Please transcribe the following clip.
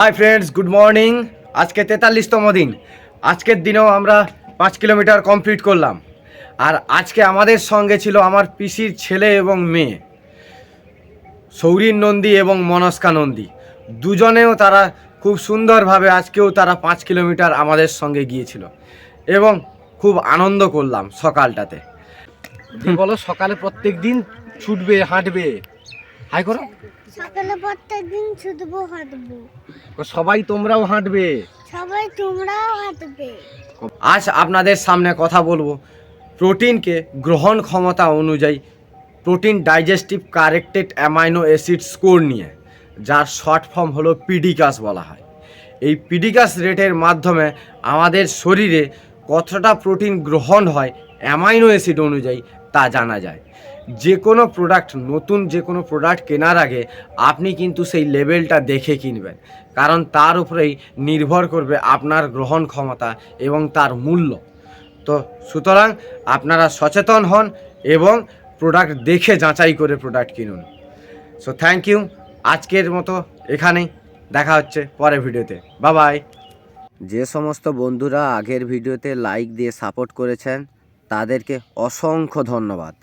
Hi friends, good morning. আজকে 43তম দিন। আজকের দিনেও আমরা 5 কিলোমিটার কমপ্লিট করলাম। আর আজকে আমাদের সঙ্গে ছিল আমার পিসির ছেলে এবং মেয়ে, সৌরিন নন্দী এবং মনস্কা নন্দী। দুজনেও তারা খুব সুন্দরভাবে আজকেও তারা 5 কিলোমিটার আমাদের সঙ্গে গিয়েছিল এবং খুব আনন্দ করলাম সকালটাতে। বলো, সকালে প্রত্যেক দিন ছুটবে, হাঁটবে, হাই করো। সকালে প্রত্যেকদিন ছুটবো, হাঁটবো। সবাই তোমরাও হাঁটবে, সবাই তোমরাও হাঁটবে। আজ আপনাদের সামনে কথা বলবো প্রোটিনকে গ্রহণ ক্ষমতা অনুযায়ী protein digestive corrected amino acid score নিয়ে, যার শর্ট ফর্ম হলো পিডিকাস বলা হয়। এই পিডিকাস রেটের মাধ্যমে আমাদের শরীরে কতটা প্রোটিন গ্রহণ হয় অ্যামাইনো অ্যাসিড অনুযায়ী তা জানা যায়। যে কোনো প্রোডাক্ট, নতুন যে কোনো প্রোডাক্ট কেনার আগে আপনি কিন্তু সেই লেভেলটা দেখে কিনবেন, কারণ তার উপরেই নির্ভর করবে আপনার গ্রহণ ক্ষমতা এবং তার মূল্য। তো সুতরাং আপনারা সচেতন হন এবং প্রোডাক্ট দেখে যাচাই করে প্রোডাক্ট কিনুন। So thank you. আজকের মতো এখানেই, দেখা হচ্ছে পরের ভিডিওতে। Bye bye. যে সমস্ত বন্ধুরা আগের ভিডিওতে লাইক দিয়ে সাপোর্ট করেছেন তাদেরকে অসংখ্য ধন্যবাদ।